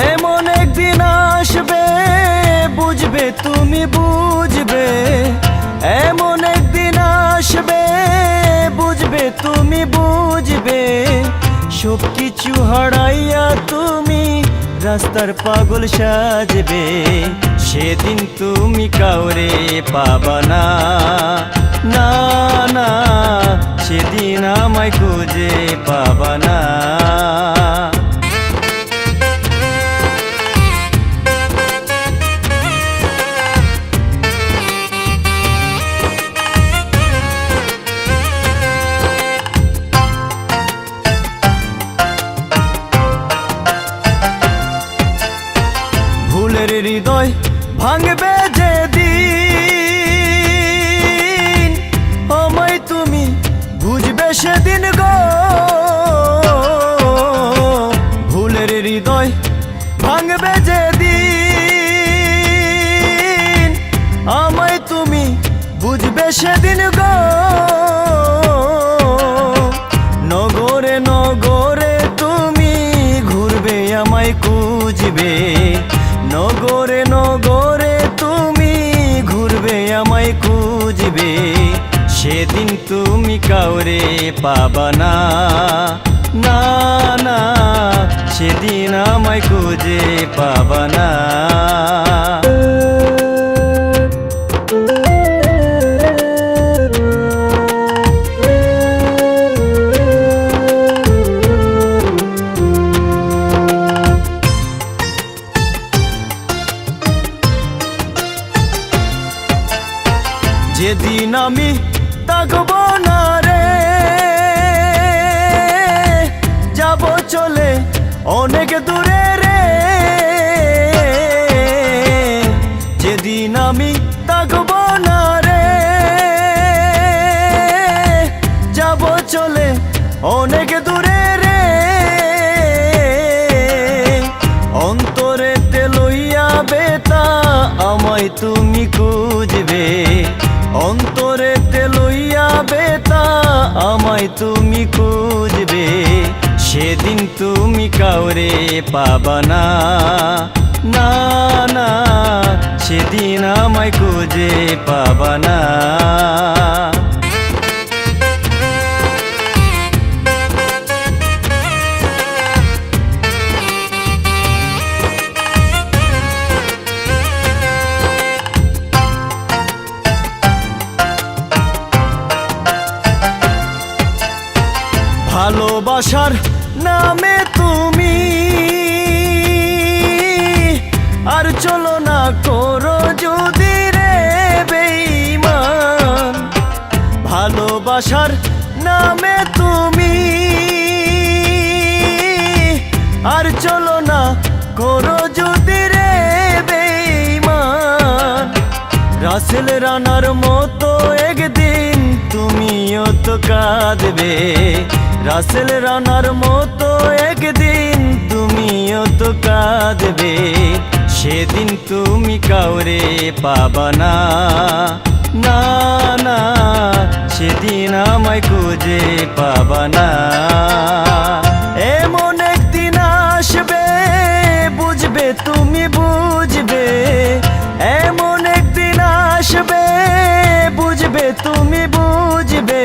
এমন একদিন আসবে বুঝবে তুমি বুঝবে, এমন একদিন আসবে বুঝবে তুমি বুঝবে, সব কিছু হারাইয়া তুমি রাস্তার পাগল সাজবে। সেদিন তুমি কাউরে পাবা না, না না, সেদিন আমায় খুঁজে পাবা না। ভুলের হৃদয় ভাঙবে যেদিন, আমায় তুমি বুঝবে সেদিন গো। ভুলের হৃদয় ভাঙবে যেদিন, আমায় তুমি বুঝবে সেদিন গো। নগরে নগরে তুমি ঘুরবে আমায় খুঁজবে, নগরে নগরে তুমি ঘুরবে আমায় খুঁজবে। সেদিন তুমি কাউরে পাবা না, না না, সেদিন আমায় খুঁজে পাবা না। যেদিন আমি থাকব না রে, যাব চলে অনেক দূরে রে। যেদিন আমি থাকব না রে, যাব চলে অনেক দূরে রে। অন্তরেতে লইয়া বেতা আমায় তুমি খুঁজবে, অন্তরেতে লইয়া বেতা আমায় তুমি খুঁজবে। সেদিন তুমি কাউরে পাবা না, না না, সেদিন আমায় খুঁজে পাবা না। ভালোবাসার নামে তুমি আর চলো না করো যদি রে বেঈমান। ভালোবাসার নামে তুমি আর চলো না করো যদি রে বেঈমান। রাসেল রানার মতো একদিন তুমিও তো কাঁদবে, রাসেল রানার মতো একদিন তুমিও তো কাঁদবে। সেদিন তুমি কাউরে পাবা না, না না, সেদিন আমায় খুঁজে পাবা না। এমন একদিন আসবে বুঝবে তুমি বুঝবে, এমন একদিন আসবে বুঝবে তুমি বুঝবে,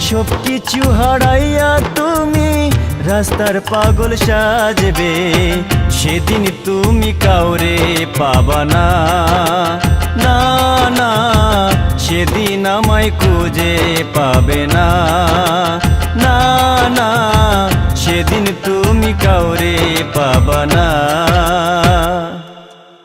সব কিছু হারাইয়া তুমি রাস্তার পাগল সাজবে। সেদিন তুমি কাউরে পাবা না, না না, সেদিন আমায় খুঁজে পাবে না, না না, সেদিন তুমি কাউরে পাবা না।